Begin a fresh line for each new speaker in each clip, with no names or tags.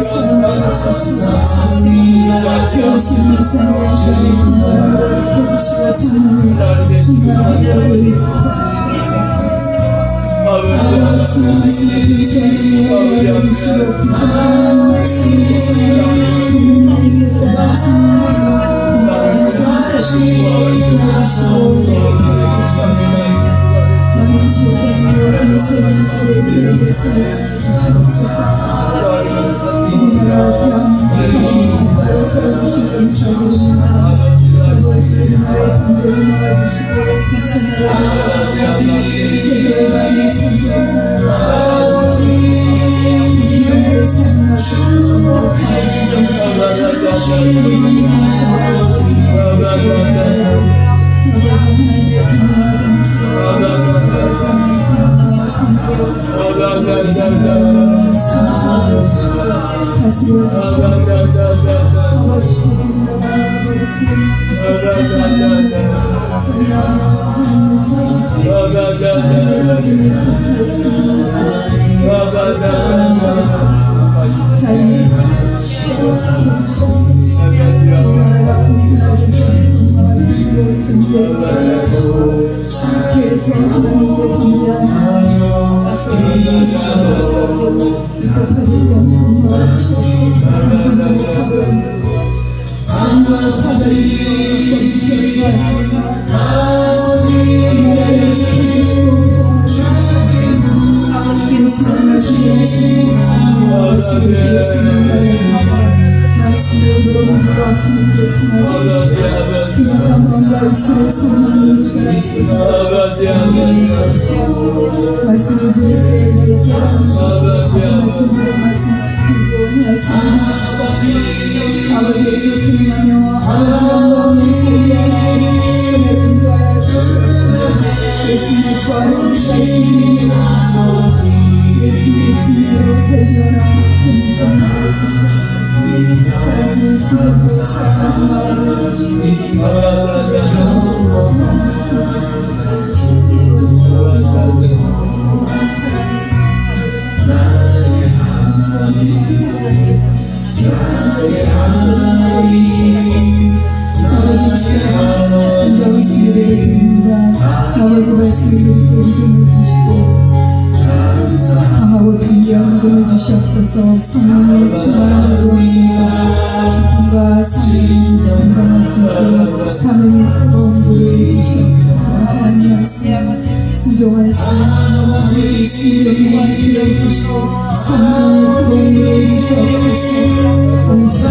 아버지 주시옵소서. 세우신 일상을 지켜주시고 삶을 중간을 지켜주시옵소서. 아버지 말씀을 세우시고 부족한 말씀을 듣는 마음을 따라서 나는 주님의 인생을 위해서 주시옵소서. 우리나라 대한민국을 세워주신 감사드립니다. 아버지 나의 존재를 막아주시고 감사합니다. 세계의 많은 선생님을 기름을 사용하시고 말씀을 들을 때 말씀 지키고 아버지에게 승리하며 아버지의 세계에 인도하여 주시옵소서. 예수님의 부활을 주시옵소서. 예수님의 진리로 세계하라 권능을 주시옵소서. 하나님의 진리로 사랑하는 마음을 주시옵소서. 아버지 말씀을 믿음을 주시고 강하고 담대한 믿음을 주시옵소서. 성령의 충만함을 주옵소서. 기쁨과 사랑이 건강할 수 있고 사명의 뜨거운 불을 주시옵소서. 하나님 말씀 순종하신 아버지 순종과 기도를 주시고 성령의 뜨거운 불을 주시옵소서. 우리 주님의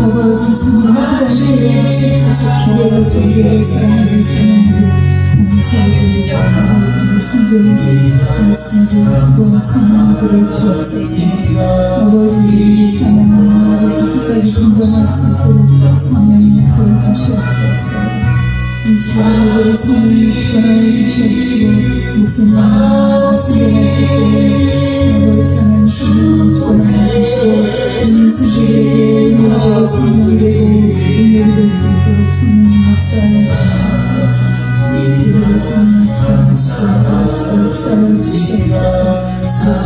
아버지 성령의 뜨거운 불을 주시옵소서. 기도를 준비해 사랑을 사랑으로 봉사를 아버지 순종을 말씀으로 뜨거운 성령의 불을 주옵소서. 아버지 사랑하는 아버지 끝까지 공감할 수 있도록 성령의 불을 주시옵소서. 이 시간에 우리 성령의 주관하여 주시옵시고 목사님 수련하실 때 아버지 하나님 성령의 주관하여 주시고 있는 성도들에게 은혜되고 성령이 되고 은혜가 될 수 있도록 성령의 역사하여 주시옵소서. 우리 성령의 주관하시고 하시고 역사하여 주시옵소서.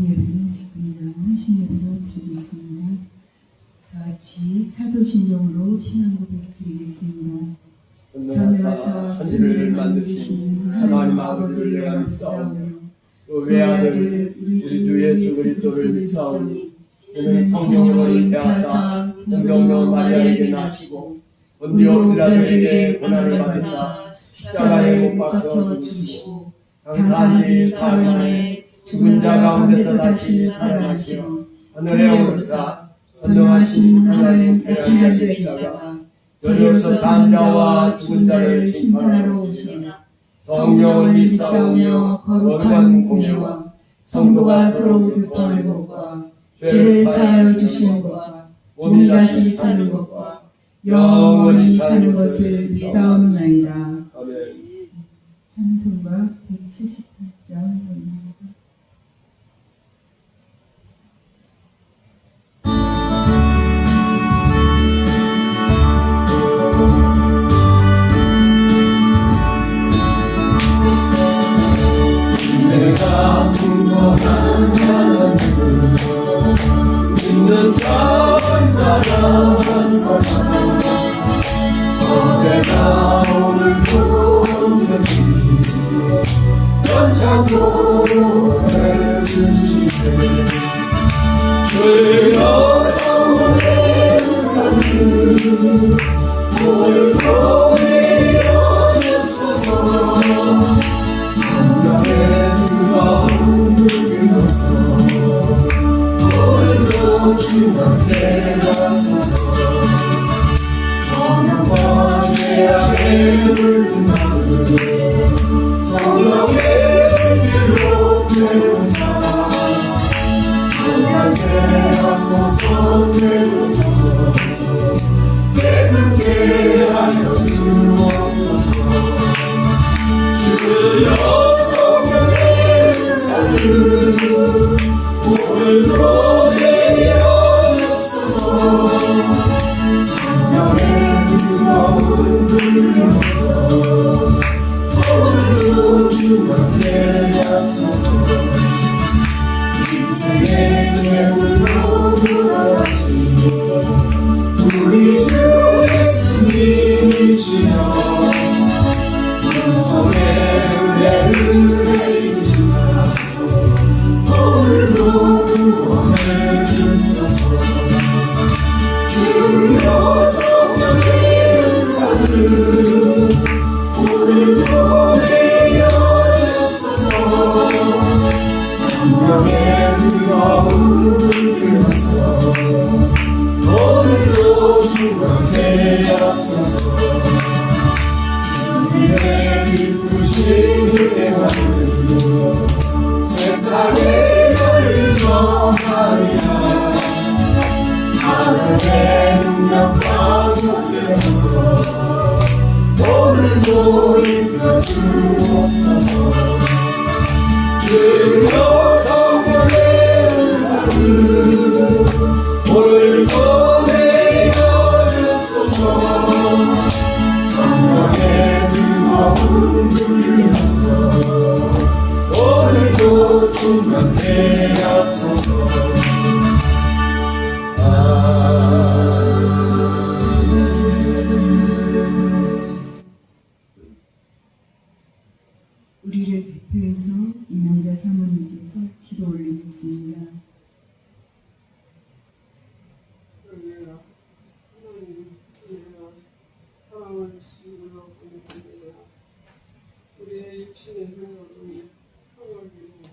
예배는 직분당 신예배로 드리겠습니다. 다 같이 사도신경으로 신앙 고백 드리겠습니다. 전능하사 천지를 만드신 하나님 아버지를 내가 믿사오며 외아들 우리 주 예수 그리스도를 믿사오니 이는 성령으로 잉태하사
동정녀 마리아에게 나시고 본디오 빌라도에게 고난을 받으사 십자가에 못 박혀 죽으시고 장사한 지 사흘 만에 죽은 자 가운데서 다시 살아나시어 하늘에 오르사 전능하신 하나님 우편에 앉아 계시다가 저리로서 산 자와 죽은 자를 심판하러 오시나 성령을 믿사오며 거룩한 공예와 성도가 서로 교통하는 것과 죄를 사하여 주시는 것과 몸이 다시 사는 것과 영원히 사는 것을 믿사옵나이다.
아멘.
찬송가 178장입니다.
내가 풍성한 하나님을 믿는 자 한 사람 한 사람 어제나 오늘도 언제든지 연창도 해주시네 주여 성령의 은사를 오늘도 내려주소서 성령의 마음 들어서 오늘도 주님께 가소서 정욕과 죄악의 물든 마음을 성령의 불길로 태우사 주님께 앞서서 태우소서 깨끗게 하여 주옵소서 주여 성령의 은사를 오늘도 내려주소서 성령의 뜨거운 불로서 오늘도 주님께 앞서서 인생의 죄물로 돌아가신 우리 주 예수님이시여 성의 은혜를 해주시사 오늘도 구원해 주소서 주여 성령의 은사를 오늘도 내려주소서 성령의 뜨거운 불로서 오늘도 주님께 앞서서 주님의 기쁘신 은혜와를 세상에 걸정하여 하늘의 능력과 복세에서 오늘도 이끌어 주옵소서 주여 성령의 은사를 오늘도 내려주소서 성령의 뜨거운 불로서 오늘도 충만케 앞서서
우리를 대표해서 임명자 사모님께서 기도 올리겠습니다.
사랑을 주시고 우리의 육신의 생각은 성월이고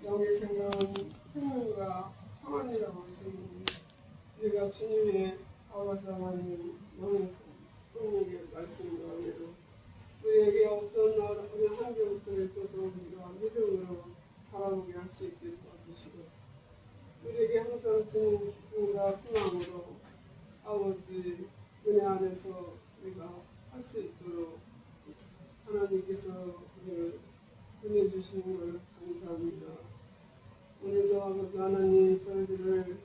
영의 생각은 생명과 평안이라고 하시는 우리가 주님의 아버지 하나님 영의 성령의 말씀을 우리에게 어떤 우리 환경 속에서도 우리가 믿음으로 바라보게 할 수 있게 도와주시고 우리에게 항상 주는 기쁨과 소망으로 아버지 은혜 안에서 우리가 할 수 있도록 하나님께서 우리를 은혜 주시는 걸 감사합니다. 오늘도 아버지 하나님 저희들을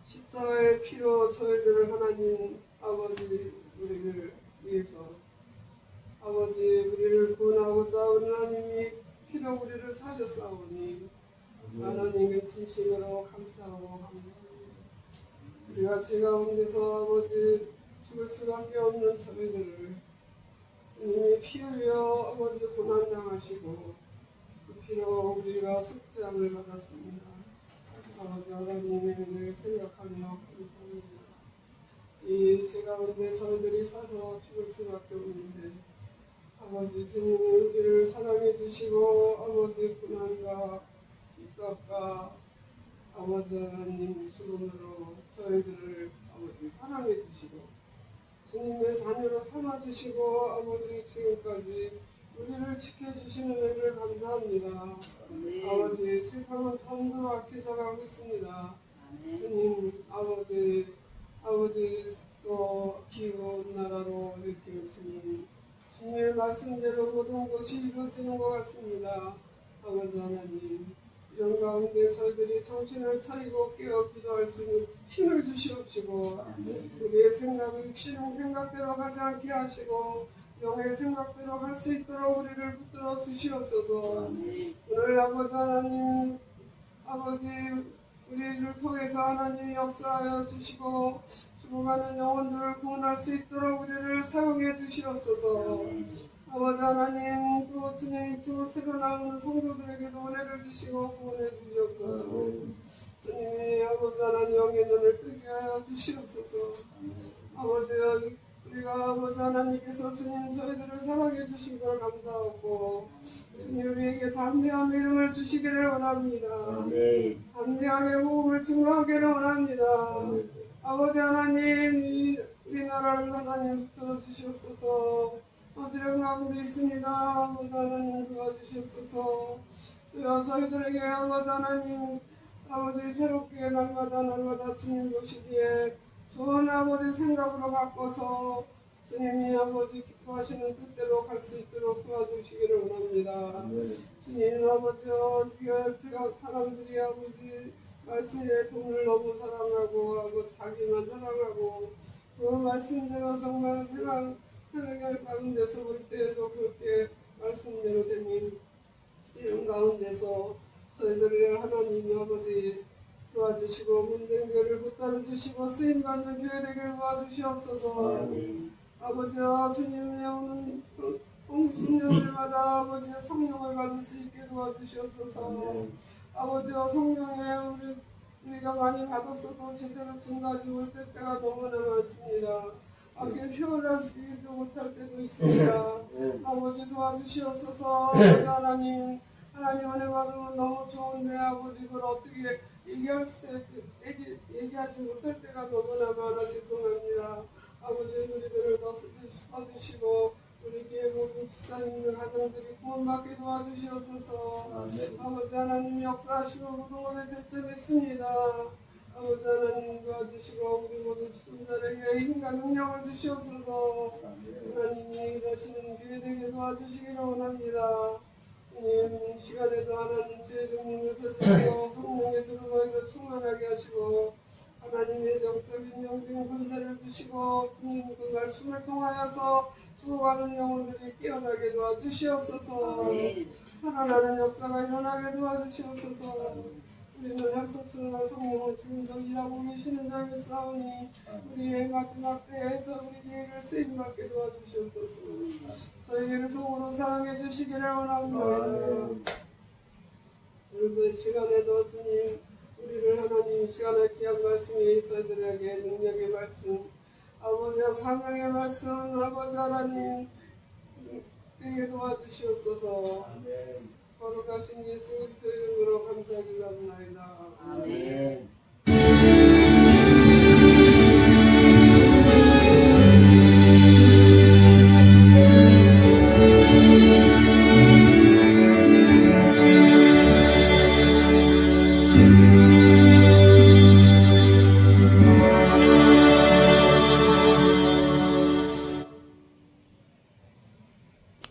십자가의 피로 저희들을 하나님 아버지 우리를 위해서 아버지 우리를 구원하고자 하나님이 피로 우리를 사셨사오니 하나님의 진심으로 감사하고 합니다. 우리가 죄 가운데서 아버지 죽을 수밖에 없는 저희들을 주님이 피 흘려 아버지 고난당하시고 그 피로 우리가 속죄함을 받았습니다. 아버지 하나님의 은혜를 생각하며 감사합니다. 이 제 가운데 저희들이 사서 죽을 수밖에 없는데 아버지 주님이 우리를 사랑해 주시고 아버지 고난과 핍박과 아버지 하나님 죽음으로 저희들을 아버지 사랑해 주시고 주님의 자녀로 삼아 주시고 아버지 지금까지 우리를 지켜주시는 은혜를 감사합니다. 아버지 세상은 점점 악해져가고 있습니다. 주님 아버지 또 기운 나라로 이렇게 주님의 말씀대로 모든 것이 이루어지는 것 같습니다. 아버지 하나님 이런 가운데 저희들이 정신을 차리고 깨어 기도할 수 있는 힘을 주시옵시고 우리의 생각을 육신의 생각대로 가지 않게 하시고 영의 생각대로 할 수 있도록 우리를 붙들어 주시옵소서. 오늘 아버지 하나님 아버지 우리를 통해서 하나님이 역사하여 주시고 죽어가는 영혼들을 구원할 수 있도록 우리를 사용해 주시옵소서. 아버지 하나님 또 주님 주 새로 나오는 성도들에게도 은혜를 주시고 구원해 주시옵소서. 주님이 아버지 하나님 영의 눈을 뜨게 하여 주시옵소서. 아버지 우리가 아버지 하나님께서 주님 저희들을 사랑해 주신 걸 감사하고 주님 우리에게 담대한 믿음을 주시기를 원합니다. 담대하게 복음을 증거하기를 원합니다. 아버지 하나님 우리나라를 하나님 붙들어 주시옵소서. 어지러운 가운데 있습니다. 아버지 하나님 도와주시옵소서. 저희들에게 아버지 하나님 아버지 새롭게 날마다 주님 보시기에 좋은 아버지 생각으로 바꿔서 주님이 아버지 기뻐하시는 뜻대로 갈 수 있도록 도와주시기를 원합니다. 주님 아버지 사람들이 아버지 말씀에 돈을 너무 사랑하고 자기만 사랑하고 그 말씀대로 정말 생활 가운데서 볼 때에도 그렇게 말씀대로 되는 이런 가운데서 저희들을 하나님이 아버지 도와주시고 문된 교회를 붙들어 주시고 쓰임받는 교회 되길 도와주시옵소서. 아버지 주님의 오는 성령들마다 아버지 성령을 받을 수 있게 도와주시옵소서. 아버지 성령에 우리가 많이 받았어도 제대로 증거하지 못할 때가 너무나 많습니다. 아버지 표현하지도 못할 때도 있습니다. 아버지 도와주시옵소서. 아버지 하나님 은혜 받으면 너무 좋은데 아버지 그걸 어떻게 얘기하지 못할 때가 너무나 많아 죄송합니다. 아버지 우리들을 더 써주시고 우리 교회 모든 집사님들 가정들이 구원받게 도와주시옵소서. 아버지 하나님 역사하시고 모든 것에 대처 믿습니다. 아버지 하나님 도와주시고 우리 모든 직분자에게 힘과 능력을 주시옵소서. 하나님이 일하시는 교회 되게 도와주시기를 원합니다. 주님 이 시간에도 하나님 주의 종님에서 주시고 성령의 들어가서 충만하게 하시고 하나님의 영적인 영적인 권세를 주시고 주님 그 말씀을 통하여서 죽어가는 영혼들이 깨어나게 도와주시옵소서. 살아나는 역사가 일어나게 도와주시옵소서. 우리는 약속스러운 성령을 지금도 일하고 계시는 자를 싸우니 우리의 마지막 때에서 우리 교회를 쓰임받게 도와주시옵소서. 저희를 도구로 사용해 주시기를 원합니다. 오늘도 이 시간에도 주님 우리를 하나님 시간에 귀한 말씀이 저희들에게 능력의 말씀 아버지와 사명의 말씀 아버지 하나님 되게 도와주시옵소서. 거룩하신 예수 그리스도의 이름으로 감사드립니다. 아멘.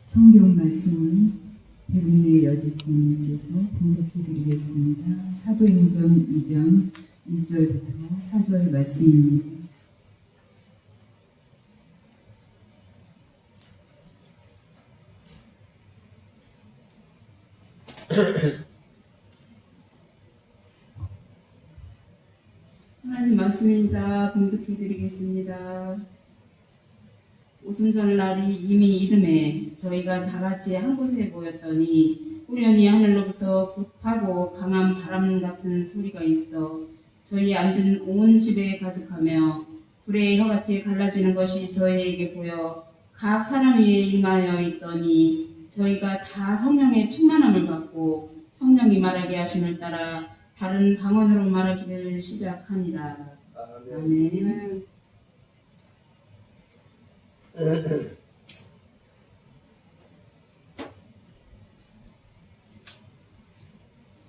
성경 말씀은 백문의 여지주님께서 봉독해드리겠습니다. 사도행전 2장 1절부터 4절 말씀입니다.
하나님 말씀입니다. 봉독해드리겠습니다. 오순절 날이 이미 이듬해 저희가 다 같이 한 곳에 모였더니 우연히 하늘로부터 급하고 강한 바람 같은 소리가 있어 저희 앉은 온 집에 가득하며 불의 혀같이 갈라지는 것이 저희에게 보여 각 사람 위에 임하여 있더니 저희가 다 성령의 충만함을 받고 성령이 말하게 하심을 따라 다른 방언으로 말하기를 시작하니라. 아멘.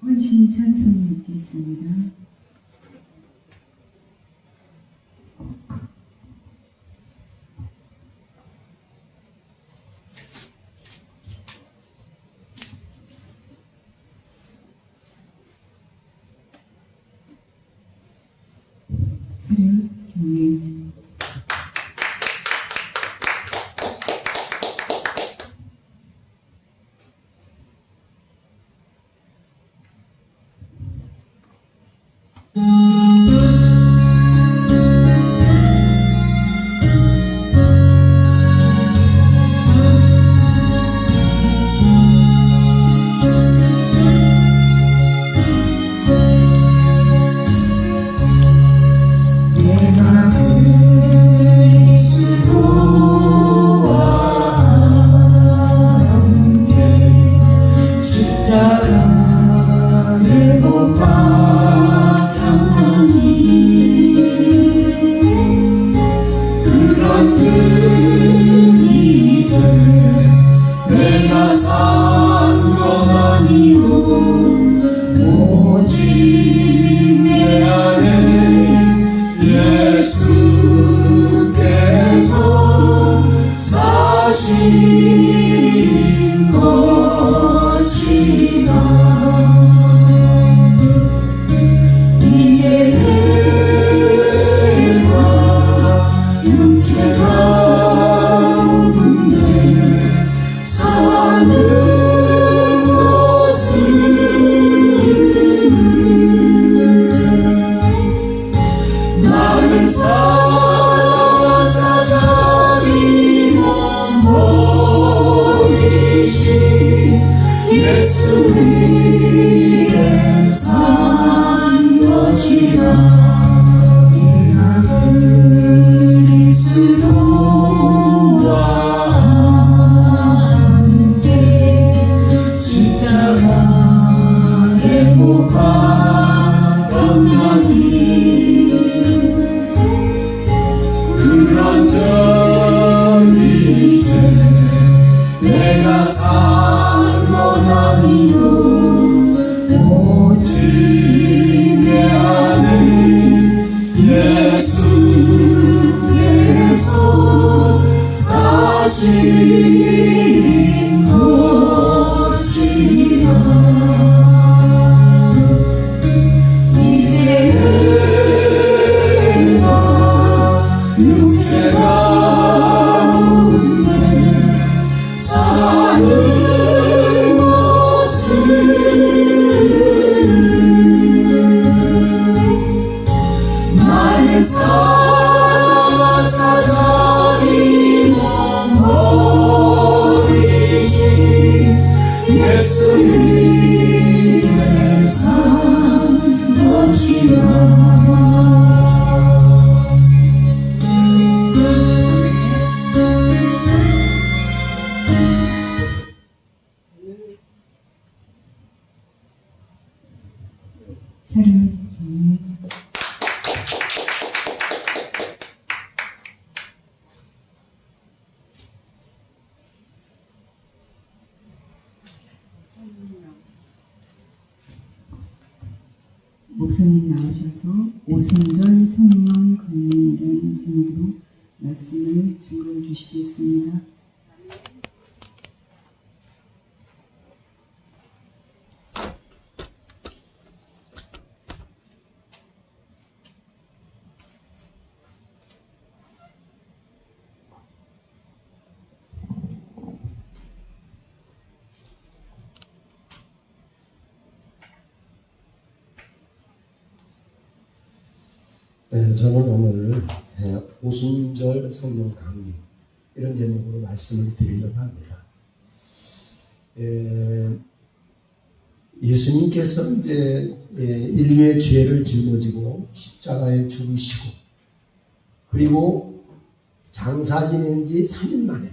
훨씬 천천히 읽겠습니다. 차렷 경례. 내가 그리스도와 함께 십자가에 못 박혔나니 그렇듯 이제 내가 산 건 아니요 오직 내 안에 예수께서 사신 것이라. 이제 내가 육체 가운데 사는 것은 나를 사랑하사 자기 몸 버리신 예수 위에 산 것이라. 내가 그리스도와 함께 십자가에 못 박혔나니 그런즉 이제 내가 산 건 아니요 오직 내 안에 예수께서 사신 것이라. 이제 내가 육체 가운데 사는 것은 나를 사랑하사 자기 몸 버리신 예수 위에 산 것이라. 차렷 경례. 목사님 나오셔서 오순절 성령 강림이라는 제목으로 말씀을 증거해 주시겠습니다.
네, 저는 오늘 오순절 성령 강림 이런 제목으로 말씀을 드리려고 합니다. 예수님께서 이제 인류의 죄를 짊어지고 십자가에 죽으시고 그리고 장사 지낸 지 3일 만에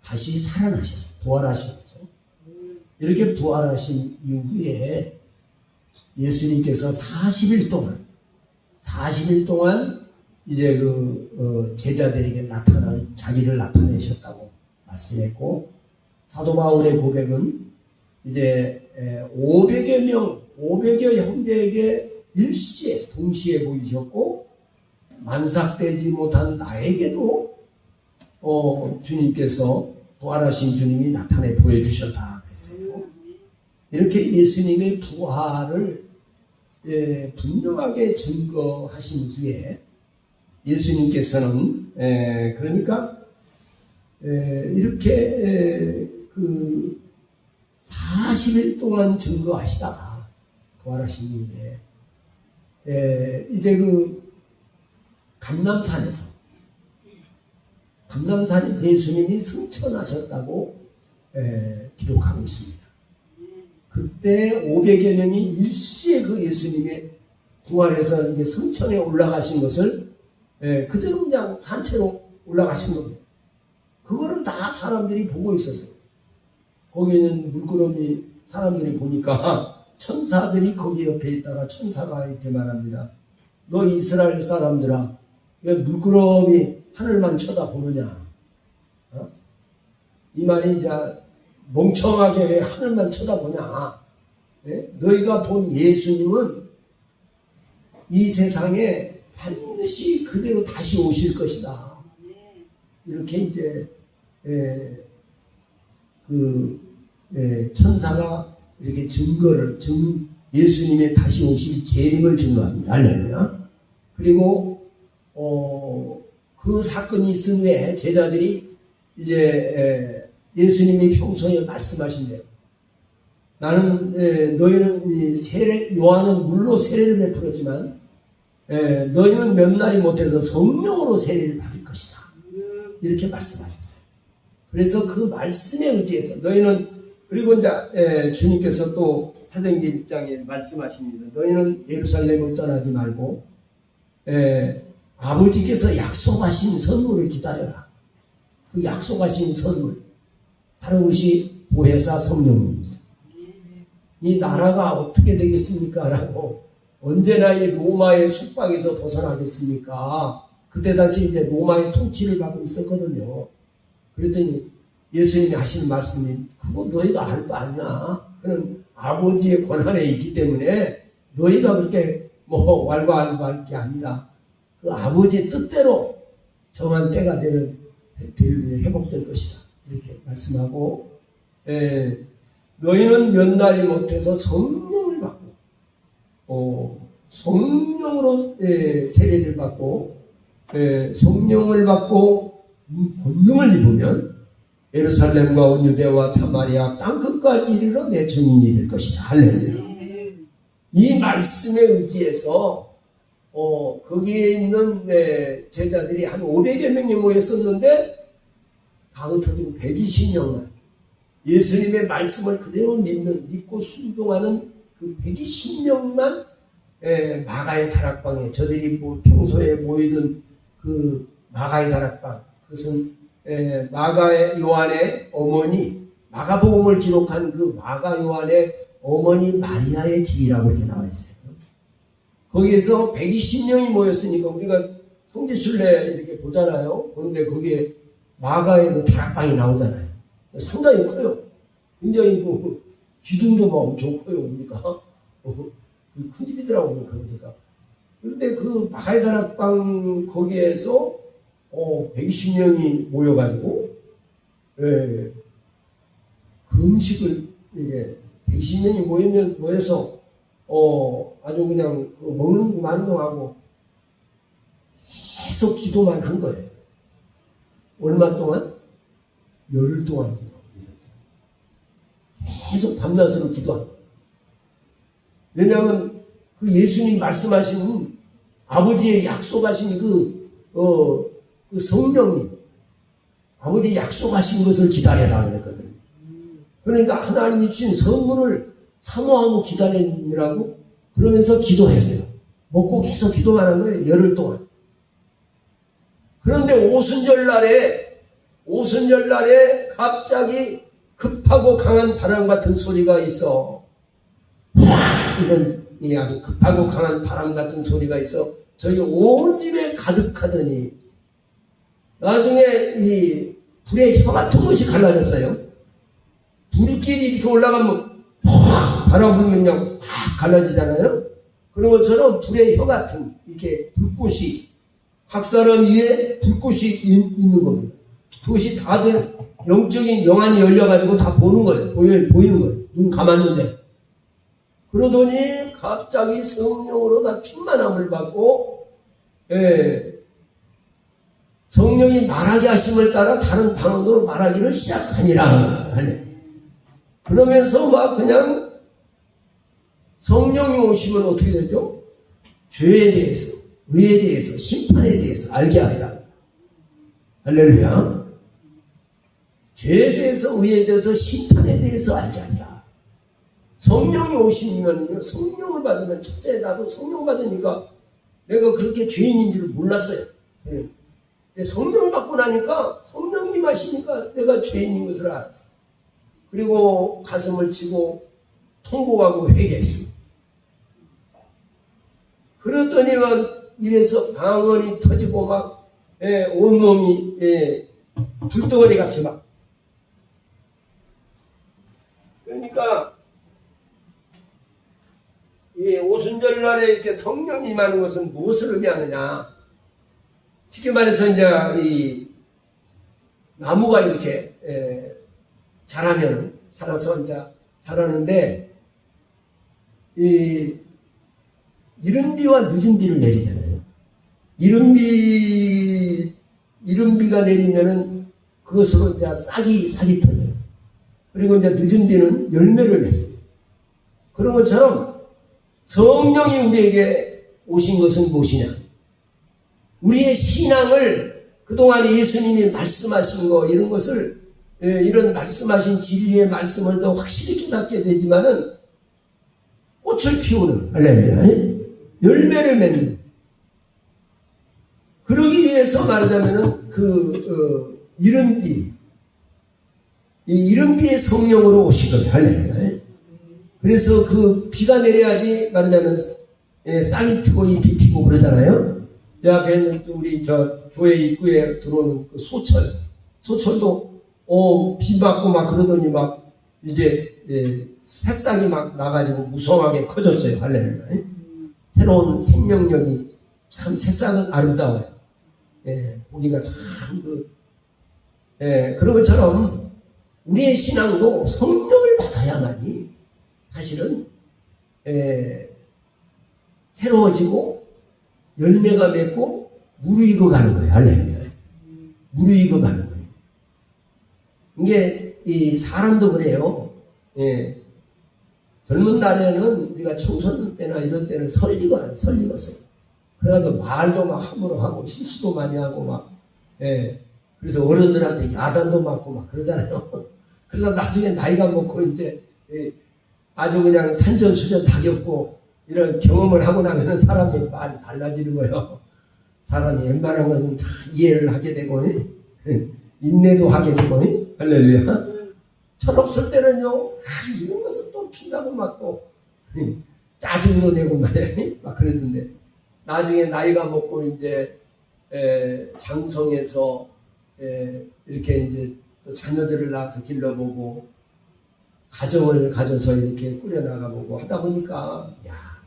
다시 살아나셨어요. 부활하신 거죠. 이렇게 부활하신 이후에 예수님께서 40일 동안 이제 제자들에게 자기를 나타내셨다고 말씀했고, 사도 바울의 고백은 이제 500여 형제에게 일시에 동시에 보이셨고, 만삭되지 못한 나에게도 주님께서 부활하신 주님이 나타내 보여주셨다 그랬어요. 이렇게 예수님의 부활을 분명하게 증거하신 후에 예수님께서는 그러니까 이렇게 40일 동안 증거하시다가 부활하신 이후에 이제 감람산에서 예수님이 승천하셨다고 기록하고 있습니다. 그때 500여 명이 일시에 예수님의 부활해서 이제 승천에 올라가신 것을 그대로 그냥 산채로 올라가신 겁니다. 그거를 다 사람들이 보고 있었어요. 거기는 물끄러미 사람들이 보니까 천사들이 거기 옆에 있다가 천사가 이렇게 말합니다. 너 이스라엘 사람들아, 왜 물끄러미 하늘만 쳐다보느냐? 이 말이 이제 멍청하게 왜 하늘만 쳐다보냐? 너희가 본 예수님은 이 세상에 반드시 그대로 다시 오실 것이다. 이렇게 이제 천사가 이렇게 예수님의 다시 오실 재림을 증거합니다. 할렐루야. 그리고 그 사건이 있은 후에 제자들이 이제 예수님이 평소에 말씀하신 대로 나는 너희는 요한은 물로 세례를 베풀었지만 너희는 몇 날이 못해서 성령으로 세례를 받을 것이다. 이렇게 말씀하셨어요. 그래서 그 말씀에 의지해서 너희는, 그리고 이제 주님께서 또 사도행전 1장에 말씀하십니다. 너희는 예루살렘을 떠나지 말고 아버지께서 약속하신 선물을 기다려라. 그 약속하신 선물 바로 그것이 보혜사 성령입니다. 이 나라가 어떻게 되겠습니까? 라고 언제나 이 로마의 속박에서 벗어나겠습니까? 그때 당시 이제 로마의 통치를 받고 있었거든요. 그랬더니 예수님이 하시는 말씀이 그거 너희가 알 거 아니야. 그는 아버지의 권한에 있기 때문에 너희가 그렇게 왈가왈부할 게 아니다. 그 아버지의 뜻대로 정한 때가 회복될 것이다. 이렇게 말씀하고, 너희는 몇 날이 못해서 성령을 받고, 성령으로 세례를 받고, 성령을 받고 권능을 입으면 예루살렘과 온 유대와 사마리아 땅끝까지 이르러 내 증인이 될 것이다. 할렐루야. 이 말씀에 의지해서 거기에 있는 제자들이 한 500여 명이 모였었는데 다 흩어지고 120명만 예수님의 말씀을 그대로 믿고 순종하는 그 120명만 마가의 다락방에, 저들이 평소에 모이던 그 마가의 다락방, 그것은 마가 요한의 어머니, 마가복음을 기록한 그 마가 요한의 어머니 마리아의 집이라고 이렇게 나와 있어요. 거기에서 120명이 모였으니까 우리가 성지순례 이렇게 보잖아요. 그런데 거기에 마가의 그 다락방이 나오잖아요. 상당히 커요. 굉장히 기둥도 엄청 커요. 그러니까 큰 집이더라고요. 그러니까. 그런데 그 마가의 다락방 거기에서 120명이 모여가지고 그 음식을 이게 120명이 모여서 아주 그냥 먹는 것만도 하고 계속 기도만 한 거예요. 얼마 동안? 열흘 동안 기도하고 계속 밤낮으로 기도한 거예요. 왜냐하면 그 예수님 말씀하신 아버지의 약속하신 그 성령님, 아버지 약속하신 것을 기다려라 그랬거든요. 그러니까 하나님이 주신 선물을 사모하고 기다리느라고 그러면서 기도했어요. 먹고 계속 기도만 한 거예요. 열흘 동안. 그런데 오순절 날에 갑자기 급하고 강한 바람 같은 소리가 있어. 이런 아주 급하고 강한 바람 같은 소리가 있어. 저희 온 집에 가득하더니 나중에 이 불에 혀 같은 것이 갈라졌어요. 불길이 이렇게 올라가면 바람 불면 그냥 확 갈라지잖아요. 그런 것처럼 불에 혀 같은 이렇게 불꽃이 각 사람 위에 불꽃이 있는 겁니다. 그것이 다들 영적인 영안이 열려가지고 다 보는 거예요. 보이는 거예요. 눈 감았는데. 그러더니 갑자기 성령으로 다 충만함을 받고, 성령이 말하게 하심을 따라 다른 방언으로 말하기를 시작하니라. 그러면서 막 그냥 성령이 오시면 어떻게 되죠? 죄에 대해서, 의에 대해서, 심판에 대해서 알게 하리라. 할렐루야. 죄에 대해서, 의에 대해서, 심판에 대해서 알게 하리라. 성령이 오시면요, 성령을 받으면, 첫째, 나도 성령 받으니까 내가 그렇게 죄인인 줄 몰랐어요. 성령을 받고 나니까, 성령이 마시니까 내가 죄인인 것을 알았어. 그리고 가슴을 치고 통곡하고 회개했어. 그러더니 막 이래서 방언이 터지고 막 온몸이 불덩어리 같이 막. 그러니까 이 오순절 날에 이렇게 성령이 임하는 것은 무엇을 의미하느냐? 쉽게 말해서 이제 이 나무가 이렇게 자라서 이제 자라는데 이 이른 비와 늦은 비를 내리잖아요. 이른 비가 내리면은 그것으로 이제 싹이 터져요. 그리고 이제 늦은 비는 열매를 맺어요. 그런 것처럼 성령이 우리에게 오신 것은 무엇이냐? 우리의 신앙을 그동안 예수님이 말씀하신 거 이런 것을 이런 말씀하신 진리의 말씀을 더 확실히 깨닫게 되지만은 꽃을 피우는 할렐루야 열매를 맺는 그러기 위해서 말하자면은 이른 비 이 이른 비의 성령으로 오시거든요. 할렐루야. 그래서 그 비가 내려야지 말하자면 싹이 트고 잎이 피고 그러잖아요. 저 앞에 있는 우리 저 교회 입구에 들어오는 그 소철도 비 맞고 막 그러더니 막 이제 새싹이 막 나가지고 무성하게 커졌어요. 할렐루야. 새로운 생명력이 참 새싹은 아름다워요. 보기가 참 그런 것처럼 우리의 신앙도 성령을 받아야만이 사실은 새로워지고 열매가 맺고 무르익어 가는 거예요. 할렐루야. 무르익어 가는 거예요. 이게 이 사람도 그래요. 젊은 날에는 우리가 청소년 때나 이런 때는 설리었어. 그래가지고 말도 막 함부로 하고 실수도 많이 하고 막 그래서 어른들한테 야단도 맞고 막 그러잖아요. 그러다 나중에 나이가 먹고 이제 아주 그냥 산전수전 다 겪고 이런 경험을 하고 나면은 사람이 많이 달라지는 거예요. 사람이 웬만한 것은 다 이해를 하게 되고 인내도 하게 되고 할렐루야. 철없을 때는요 이런 것을 또 핀다고 막 또 짜증도 내고 막 그러던데 나중에 나이가 먹고 이제 장성해서 이렇게 이제 또 자녀들을 낳아서 길러보고 가정을 가져서 이렇게 꾸려나가보고 하다 보니까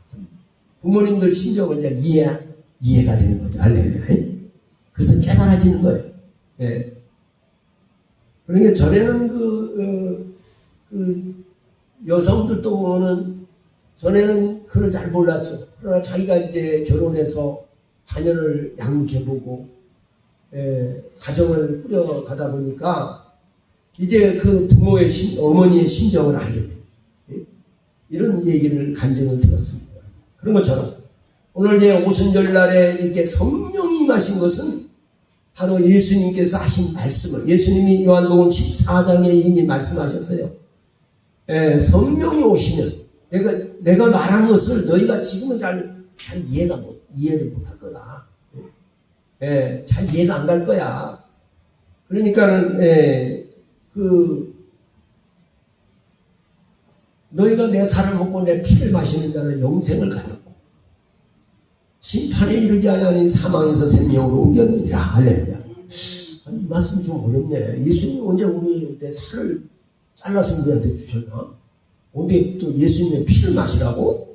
참 부모님들 심정을 그냥 이해가 되는 거죠. 할렐루야. 그래서 깨달아지는 거예요. 그러니까 전에는 그 여성들도 보면은 전에는 그걸 잘 몰랐죠. 그러나 자기가 이제 결혼해서 자녀를 양육해보고 가정을 꾸려가다 보니까 이제 그 부모의 어머니의 심정을 알게 돼요. 이런 얘기를 간증을 들었습니다. 그런 것처럼 오늘 이제 오순절 날에 이렇게 성령이 임하신 것은 바로 예수님께서 하신 말씀을 예수님이 요한복음 14장에 이미 말씀하셨어요. 성령이 오시면 내가 말한 것을 너희가 지금은 잘 이해를 못할 거다. 예, 잘 이해가 안 갈 거야. 그러니까는, 너희가 내 살을 먹고 내 피를 마시는 자는 영생을 가졌고, 심판에 이르지 아니하니 사망에서 생명으로 옮겼느니라. 할렐루야. 이 말씀 좀 어렵네. 예수님 언제 우리한테 살을 잘라서 우리한테 주셨나? 언제 또 예수님의 피를 마시라고?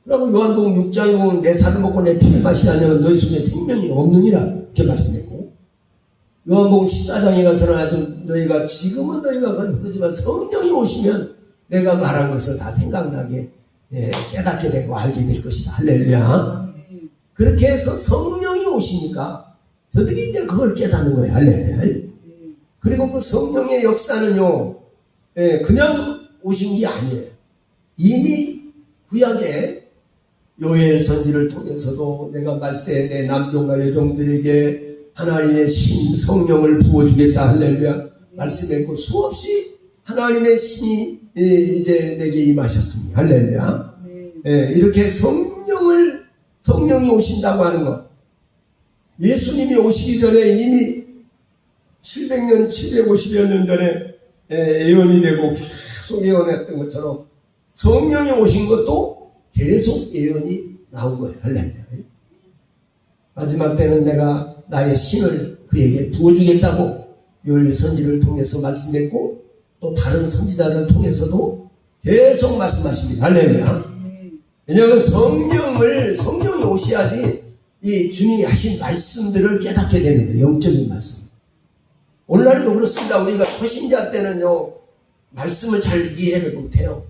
그러고 요한복음 6장에 보면 내 살을 먹고 내 피를 마시라면 너희 속에 생명이 없느니라 이렇게 말씀했고, 요한복음 14장에 가서는 아주 너희가 지금은 너희가 그걸 모르지만 성령이 오시면 내가 말한 것을 다 생각나게 깨닫게 되고 알게 될 것이다. 할렐루야. 그렇게 해서 성령이 오시니까 저들이 이제 그걸 깨닫는 거예요. 할렐루야. 그리고 그 성령의 역사는요, 그냥 오신 게 아니에요. 이미 구약에 요엘 선지를 통해서도 내가 말세 내 남종과 여종들에게 하나님의 신 성령을 부어주겠다. 할렐루야. 말씀했고 수없이 하나님의 신이 이제 내게 임하셨습니다. 할렐루야. 이렇게 성령이 오신다고 하는 것. 예수님이 오시기 전에 이미 700년, 750여 년 전에 예언이 되고 계속 예언했던 것처럼 성령이 오신 것도 계속 예언이 나온 거예요. 할렐루야. 마지막 때는 내가 나의 신을 그에게 부어주겠다고 요엘 선지를 통해서 말씀했고 또 다른 선지자를 통해서도 계속 말씀하십니다. 할렐루야. 왜냐하면 성령이 오셔야지 이 주님이 하신 말씀들을 깨닫게 되는 거예요. 영적인 말씀. 오늘날에도 그렇습니다. 우리가 초신자 때는요, 말씀을 잘 이해를 못해요.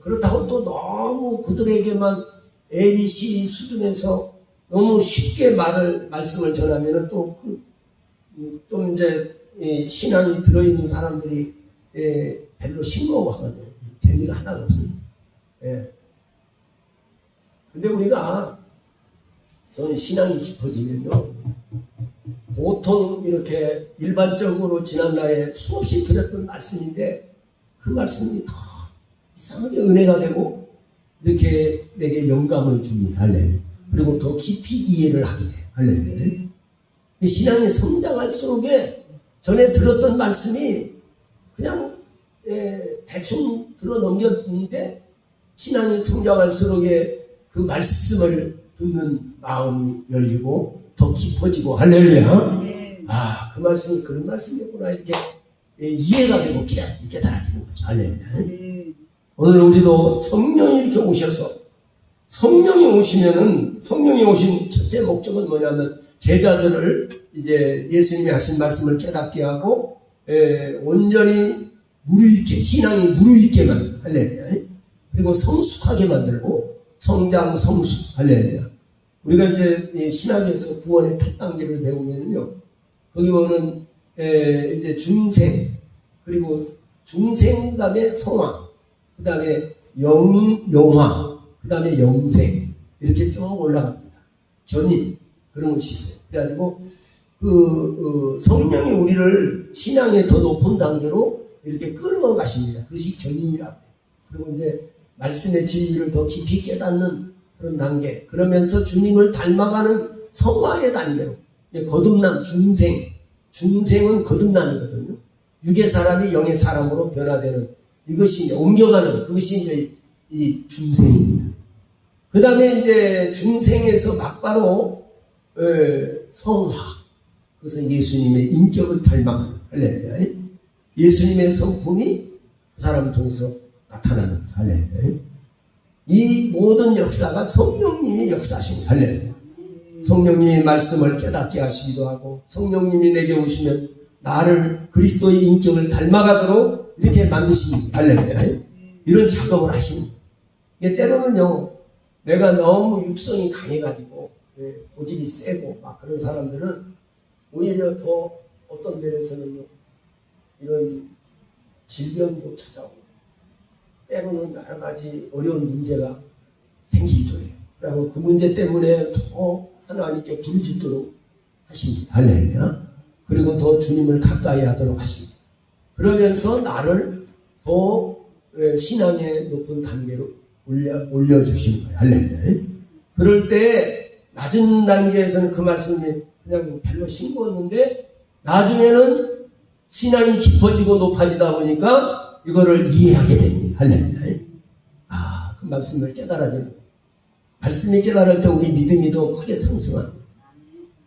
그렇다고 또 너무 그들에게만 ABC 수준에서 너무 쉽게 말씀을 전하면은 또 좀 이제 신앙이 들어있는 사람들이 별로 싱거워하거든요. 재미가 하나도 없습니다. 근데 우리가 신앙이 깊어지면요, 보통 이렇게 일반적으로 지난날에 수없이 들었던 말씀인데 그 말씀이 더 이상하게 은혜가 되고 이렇게 내게 영감을 줍니다. 할렐루야. 그리고 더 깊이 이해를 하게 돼요. 할렐루야. 신앙이 성장할수록에 전에 들었던 말씀이 그냥 대충 들어 넘겼는데 신앙이 성장할수록에 그 말씀을 듣는 마음이 열리고 더 깊어지고, 할렐루야. 그 말씀이 그런 말씀이었구나 이렇게 이해가 되고 깨달아지는 거죠. 할렐루야. 오늘 우리도 성령이 이렇게 오셔서, 성령이 오신 첫째 목적은 뭐냐면 제자들을 이제 예수님이 하신 말씀을 깨닫게 하고 온전히 무르익게, 신앙이 무르익게 만들고, 할렐루야. 그리고 성숙하게 만들고 성장 성숙, 할렐루야. 우리가 이제 신학에서 구원의 첫 단계를 배우면요, 거기 보면 이제 중생, 그리고 중생 그다음에 성화, 그다음에 영화, 그다음에 영생, 이렇게 쭉 올라갑니다. 견인, 그런 것이 있어요. 그래가지고 성령이 우리를 신앙의 더 높은 단계로 이렇게 끌어가십니다. 그것이 견인이라고 해요. 그리고 이제 말씀의 진리를 더 깊이 깨닫는 그런 단계, 그러면서 주님을 닮아가는 성화의 단계로, 거듭남, 중생은 거듭남이거든요. 육의 사람이 영의 사람으로 변화되는, 이것이 이제 옮겨가는, 그것이 이제 이 중생입니다. 그 다음에 이제 중생에서 막바로 성화, 그것은 예수님의 인격을 닮아가는, 할렐루야. 예수님의 성품이 그 사람을 통해서 나타나는, 할렐루야. 이 모든 역사가 성령님이 역사하신, 할렐루야. 성령님이 말씀을 깨닫게 하시기도 하고, 성령님이 내게 오시면 나를 그리스도의 인격을 닮아가도록 이렇게 만드십니다. 할렐루야. 이런 작업을 하십니다. 때로는요, 내가 너무 육성이 강해가지고 고집이 세고 막 그런 사람들은 오히려 더 어떤 데에서는 이런 질병도 찾아오고 때로는 여러 가지 어려운 문제가 생기기도 해요. 그리고 그 문제 때문에 더 하나님께 부르짖도록 하십니다. 할렐루야. 그리고 더 주님을 가까이 하도록 하십니다. 그러면서 나를 더 신앙의 높은 단계로 올려주시는 거예요. 할렐루야. 그럴 때 낮은 단계에서는 그 말씀이 그냥 별로 싱거웠는데 나중에는 신앙이 깊어지고 높아지다 보니까 이거를 이해하게 됩니다. 할렐루야. 그 말씀을 깨달아지는 거예요. 말씀이 깨달을 때 우리 믿음이 더 크게 상승합니다.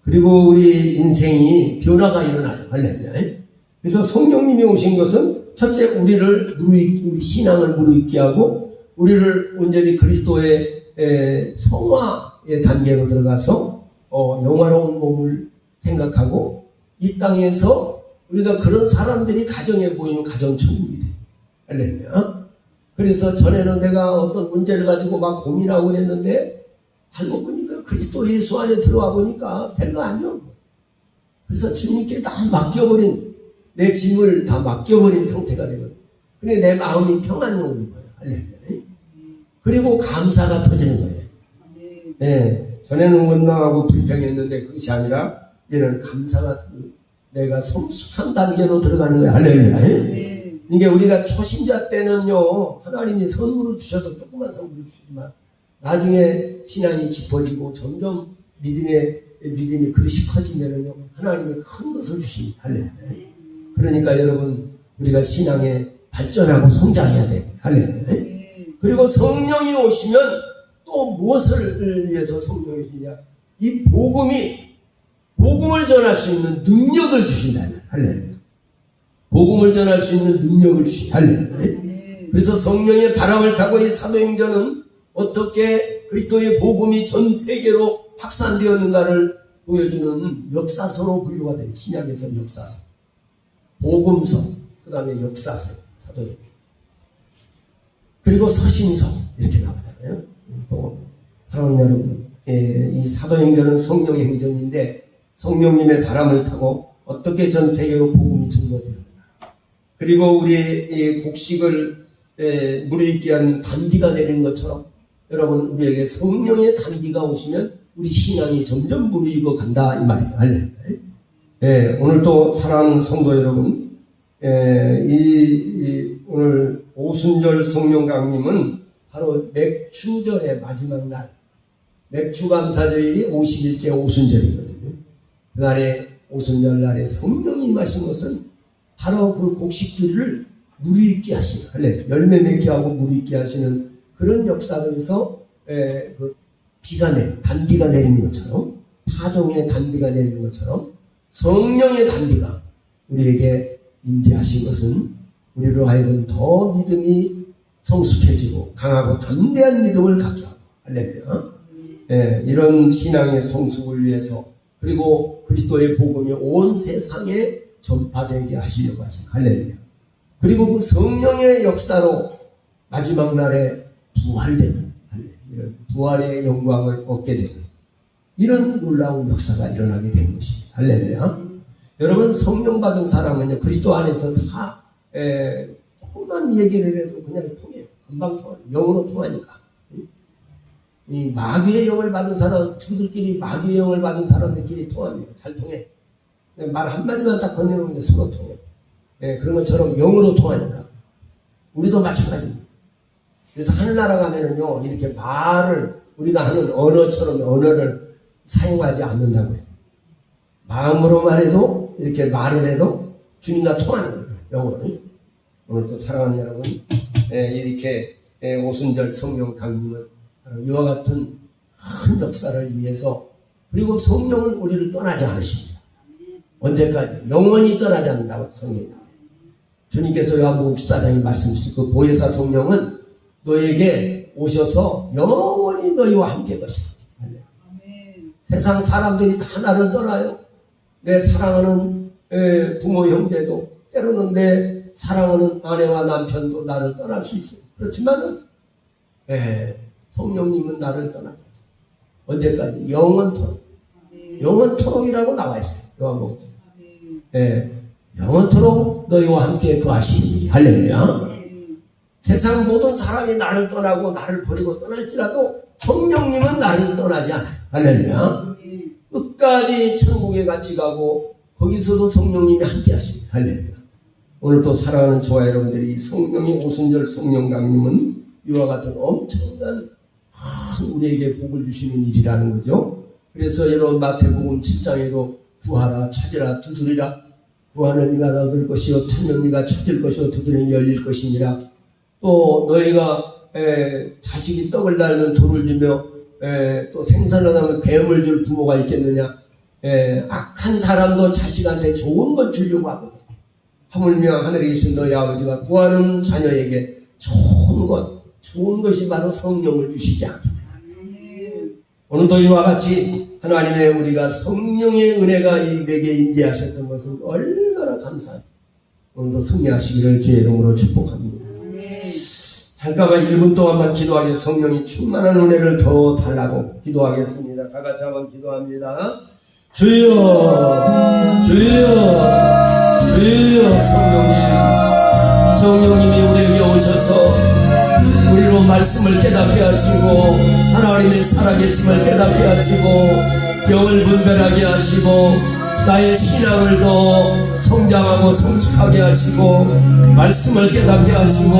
그리고 우리 인생이 변화가 일어나요. 할렐루야. 그래서 성령님이 오신 것은 첫째 우리 신앙을 무르익게 하고 우리를 온전히 그리스도의 성화의 단계로 들어가서 영화로운 몸을 생각하고 이 땅에서 우리가 그런 사람들이 가정에 보이는 가정천국이 돼요. 할렐루야. 그래서 전에는 내가 어떤 문제를 가지고 막 고민하고 그랬는데 알고 보니까 그리스도 예수 안에 들어와 보니까 별로 아니요. 그래서 주님께 다 맡겨버린 내 짐을 다 맡겨버린 상태가 되거든요. 그래 내 마음이 평안이 오는 거예요. 할렐루야. 그리고 감사가 터지는 거예요. 네, 전에는 원망하고 불평했는데 그것이 아니라 이런 감사가 내가 성숙한 단계로 들어가는 거예요. 할렐루야. 이게 우리가 초신자 때는요 하나님이 선물을 주셔도 조그만 선물을 주지만 나중에 신앙이 깊어지고 점점 믿음이 그릇이 커지면은요 하나님이 큰 것을 주십니다. 할렐루야. 그러니까 여러분 우리가 신앙에 발전하고 성장해야 돼요. 할렐루야. 그리고 성령이 오시면 또 무엇을 위해서 성령이 오시냐? 이 복음을 전할 수 있는 능력을 주신다. 할렐루야. 복음을 전할 수 있는 능력을 주신다. 할렐루야. 그래서 성령의 바람을 타고 이 사도행전은 어떻게 그리스도의 복음이 전 세계로 확산되었는가를 보여주는 역사서로 분류가 돼요. 신약에서 역사서, 복음서, 그 다음에 역사서, 사도행전, 그리고 서신서 이렇게 나오잖아요. 또 사랑하는 여러분, 이 사도행전은 성령의 행전인데 성령님의 바람을 타고 어떻게 전 세계로 복음이 전거되었는가. 그리고 우리의 곡식을 무르익게 하는 단비가 내리는 것처럼 여러분 우리에게 성령의 단비가 오시면 우리 신앙이 점점 무르익어 간다 이 말이에요. 할렐루야. 오늘 또 사랑하는 성도 여러분, 오늘 오순절 성령 강림은 바로 맥주절의 마지막 날, 맥주감사절이 50일째 오순절이거든요. 그날에 오순절 날에 성령이 임하신 것은 바로 그 곡식들을 무르익게 하시는, 할렐루야, 열매 맺게 하고 무르익게 하시는 그런 역사에서 그 단비가 내리는 것처럼, 파종의 단비가 내리는 것처럼 성령의 단비가 우리에게 임재하신 것은 우리로 하여금 더 믿음이 성숙해지고 강하고 담대한 믿음을 갖게 하고, 할렐루야. 이런 신앙의 성숙을 위해서, 그리고 그리스도의 복음이 온 세상에 전파되게 하시려고 하십니다. 할렐루야. 그리고 그 성령의 역사로 마지막 날에 부활되는, 이런 부활의 영광을 얻게 되는 이런 놀라운 역사가 일어나게 되는 것입니다. 할렐루야. 여러분, 성령 받은 사람은요 그리스도 안에서 다 조금만 얘기를 해도 그냥 통해요. 금방 통해요. 영으로 통하니까. 이 마귀의 영을 받은 사람, 친구들끼리 마귀의 영을 받은 사람들끼리 통합니다. 잘 통해. 말 한마디만 딱 건네놓는데 서로 통해. 그런 것처럼 영으로 통하니까. 우리도 마찬가지입니다. 그래서 하늘나라 가면은요, 이렇게 말을, 우리가 하는 언어처럼 언어를 사용하지 않는다고 해요. 마음으로만 해도, 이렇게 말을 해도 주님과 통하는 거예요. 영어로. 오늘 또 사랑하는 여러분, 이렇게 오순절 성령 강림은 이와 같은 큰 역사를 위해서, 그리고 성령은 우리를 떠나지 않으십니다. 언제까지? 영원히 떠나지 않는다고 성경이 나와요. 주님께서 요한복음 14장에 말씀 주신 그 보혜사 성령은 너에게 오셔서 영원히 너희와 함께 것이다. 세상 사람들이 다 나를 떠나요. 내 사랑하는 부모 형제도, 때로는 내 사랑하는 아내와 남편도 나를 떠날 수 있어요. 그렇지만은 성령님은 나를 떠나지 않습니다. 언제까지? 영원토록. 영원토록이라고 나와 있어요. 요한복음. 영원토록 너희와 함께 거하시니. 할렐루야. 세상 모든 사람이 나를 떠나고 나를 버리고 떠날지라도 성령님은 나를 떠나지 않아요. 할렐루야. 끝까지 천국에 같이 가고 거기서도 성령님이 함께 하십니다. 할렐루야. 오늘 또 사랑하는 저와 여러분들이 성령의 오순절 성령 강림은 이와 같은 엄청난 우리에게 복을 주시는 일이라는 거죠. 그래서 여러분 마태복음 7장에도 구하라 찾으라 두드리라 구하는 이가 얻을 것이요 찾는 이가 찾을 것이요 두드리는 열릴 것이니라. 또 너희가 자식이 떡을 달면 돌을 주며 또 생선을 하면 뱀을 줄 부모가 있겠느냐. 악한 사람도 자식한테 좋은 걸 주려고 하거든. 하물며 하늘에 계신 너희 아버지가 구하는 자녀에게 좋은 것이 바로 성령을 주시지 않겠다. 오늘도 이와 같이 하나님의 우리가 성령의 은혜가 내게 임재하셨던 것은 얼마나 감사하죠. 오늘도 승리하시기를 주의 이름으로 축복합니다. 잠깐만 1분 동안만 기도하겠습니다. 성령이 충만한 은혜를 더 달라고 기도하겠습니다. 다 같이 한번 기도합니다. 주여 성령님이 우리에게 오셔서 우리로 말씀을 깨닫게 하시고 하나님의 살아계심을 깨닫게 하시고 병을 분별하게 하시고 나의 신앙을 더 성장하고 성숙하게 하시고 말씀을 깨닫게 하시고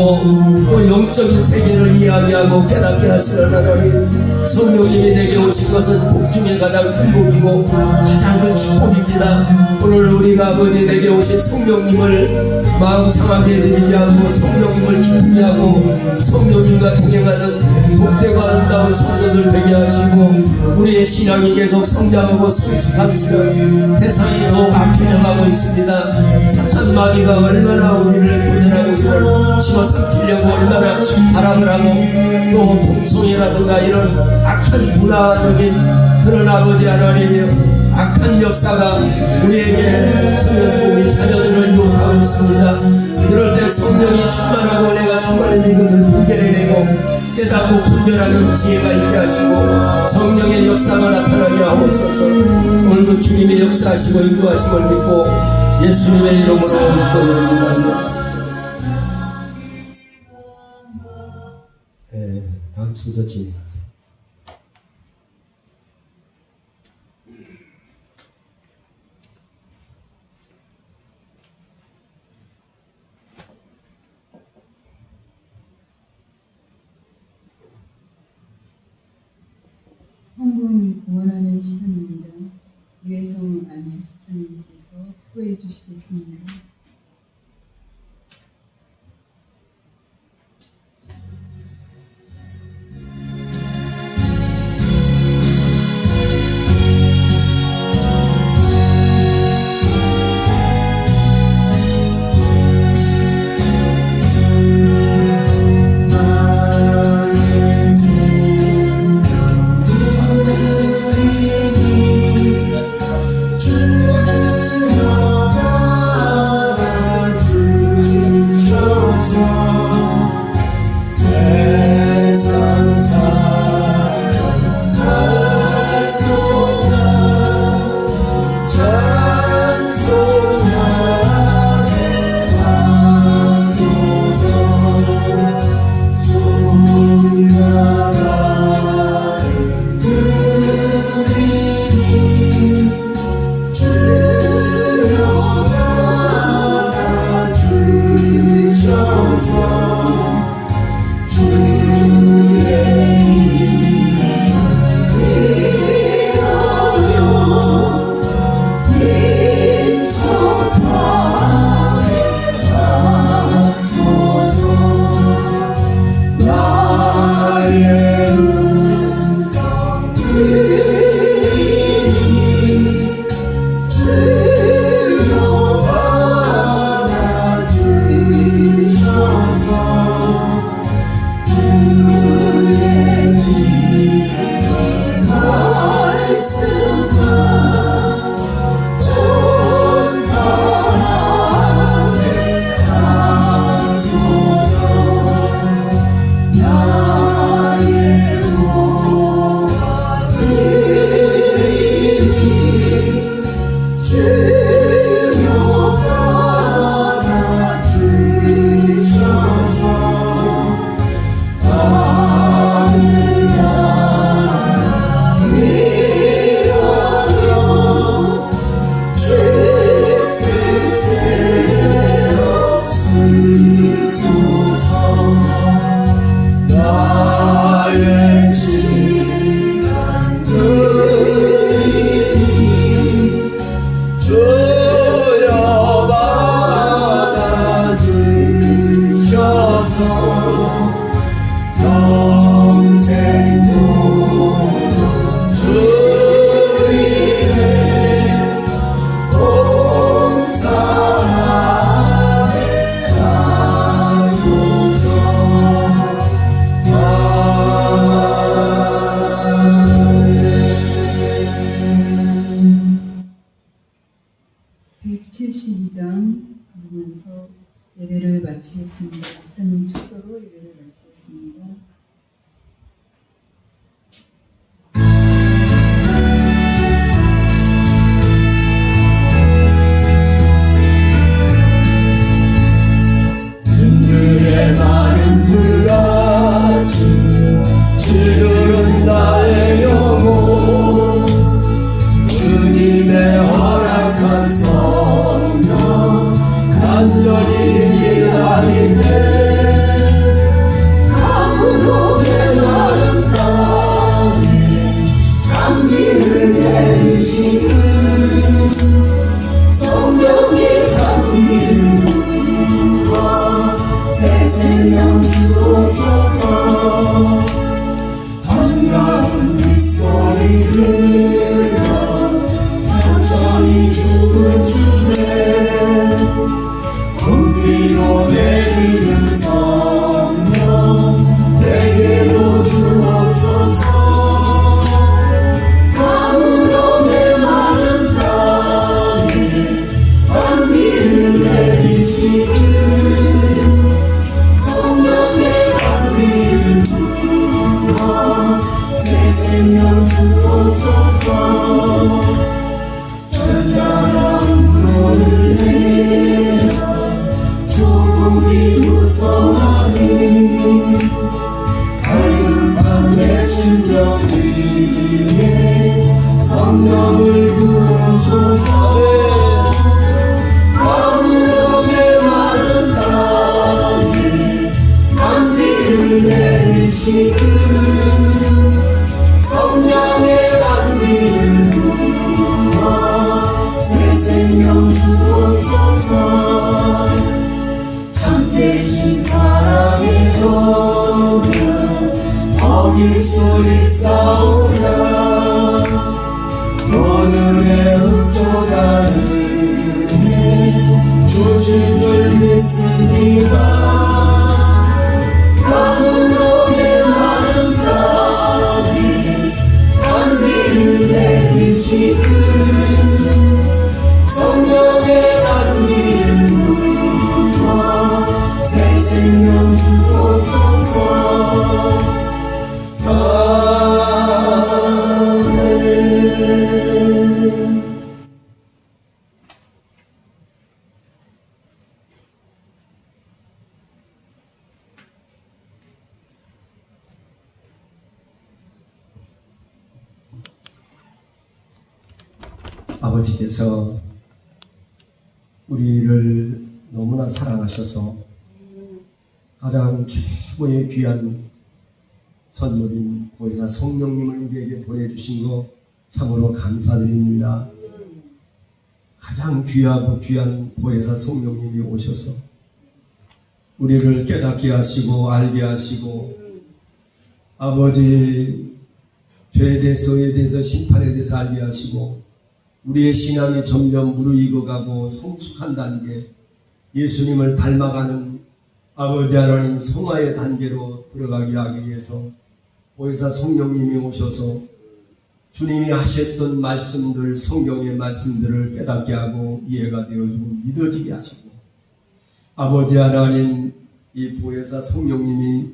또 영적인 세계를 이야기하고 깨닫게 하시는 하나님, 성령님이 내게 오신 것은 복 중에 가장 큰 복이고 가장 큰 축복입니다. 오늘 우리가 아버지 내게 오신 성령님을 마음 상하게 해드리지 않고 성령님을 기쁘게 하고 성령님과 동행하는 복되고 아름다운 성도들 되게 하시고 우리의 신앙이 계속 성장하고 성숙한 시간, 세상이 더욱 악해져가고 있습니다. 사탄 마귀가 얼마나 우리를 도전하고 우리를 집어삼키려고 얼마나 발악을 하고 또 동성애라든가 이런 악한 문화적인 그런 아버지 하나님이여 악한 역사가 우리에게 우리 자녀들을 유혹하고 있습니다. 그럴 때 성령이 충만하고 은혜가 충만해진 이것을 분별해내고 깨닫고 분별하는 지혜가 있게 하시고 성령의 역사가 나타나게 하옵소서. 오늘도 주님의 역사하시고 인도하심을 믿고 예수님의 이름으로 기도드립니다. 다음 순서 진행하세요.
헌금 공헌하는 시간입니다. 유혜성 안수 집사님께서 수고해 주시겠습니다.
주여
72장 부르면서 예배를 마치겠습니다. 목사님 축도로 예배를 마치겠습니다.
들의 마른 불같이 시들은 나의 영혼 주님의 허락한 성령 간절히 기다리네 가물고의 마른 땅에 감기를 내리시는 성령의 감기를 새 생명 주옵소서 반가운 빗소리 들려 천천히 죽을 주네 공기로 내리는 성령 내게도 주옵소서 가물음의 마른 땅에 반미를 내리시는 성령의 감리를 부어 새 생명 주옵소서 찬란한 물을 내어 조국이 무성하니 밝은 내 심령 위에 성령을 부으소서 가물음의 마른 땅에 감리를 내리시는 성령의 감리를 부어 새 생명 주옵소서 참되신 사랑의 동력 어길 수 있사오나 오늘의 흡족한 은혜 주실 줄 믿습니다 가물음의 마른 땅에 감리를 내리시는 성령의 감리를 부어 새 생명 주옵소서 아멘.
아버지께서 우리를 너무나 사랑하셔서 가장 최고의 귀한 선물인 보혜사 성령님을 우리에게 보내주신 거 참으로 감사드립니다. 가장 귀하고 귀한 보혜사 성령님이 오셔서 우리를 깨닫게 하시고 알게 하시고 아버지 죄에 대해서 의에 대해서 심판에 대해서 알게 하시고 우리의 신앙이 점점 무르익어가고 성숙한 단계 예수님을 닮아가는 아버지 하나님 성화의 단계로 들어가게 하기 위해서 보혜사 성령님이 오셔서 주님이 하셨던 말씀들 성경의 말씀들을 깨닫게 하고 이해가 되어지고 믿어지게 하시고 아버지 하나님 이 보혜사 성령님이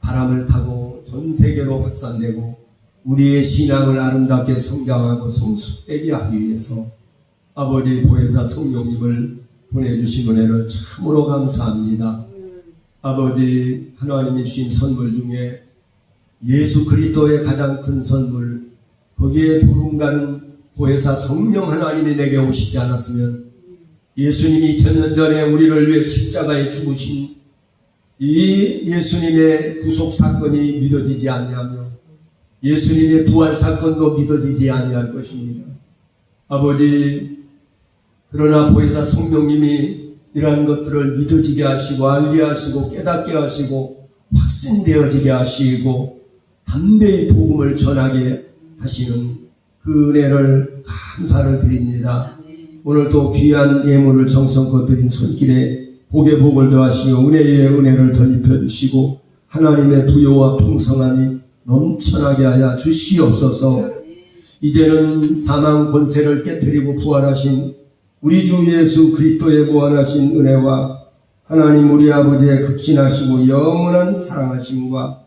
바람을 타고 전 세계로 확산되고 우리의 신앙을 아름답게 성장하고 성숙되게 하기 위해서 아버지 보혜사 성령님을 보내주신 은혜를 참으로 감사합니다. 아버지 하나님이 주신 선물 중에 예수 그리스도의 가장 큰 선물 거기에 부흥가는 보혜사 성령 하나님이 내게 오시지 않았으면 예수님이 2000년 전에 우리를 위해 십자가에 죽으신 이 예수님의 구속 사건이 믿어지지 아니하며 예수님의 부활 사건도 믿어지지 아니할 것입니다. 아버지 그러나 보혜사 성령님이 이러한 것들을 믿어지게 하시고 알게 하시고 깨닫게 하시고 확신되어지게 하시고 담대히 복음을 전하게 하시는 그 은혜를 감사를 드립니다. 오늘도 귀한 예물을 정성껏 드린 손길에 복의 복을 더하시며 은혜의 은혜를 덧입혀 주시고 하나님의 부요와 풍성함이 넘쳐나게 하여 주시옵소서. 이제는 사망 권세를 깨뜨리고 부활하신
우리 주 예수 그리스도의 무한하신 은혜와 하나님 우리 아버지의 극진하시고 영원한 사랑하심과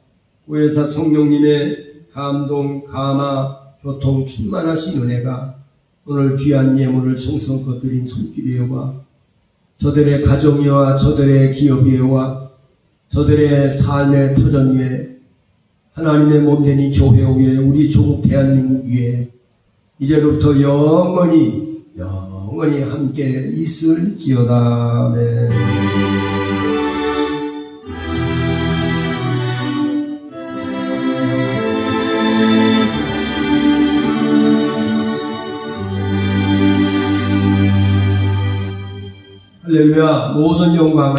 보혜사 성령님의 감동, 감화, 교통 충만하신 은혜가 오늘 귀한 예물을 정성껏 드린 손길이와 저들의 가정이와 저들의 기업이와 저들의 삶의 터전 위에 하나님의 몸된 이 교회 위에 우리 조국 대한민국 위에 이제부터 영원히 함께 있을지어다. 아멘. 할렐루야. 모든 영광을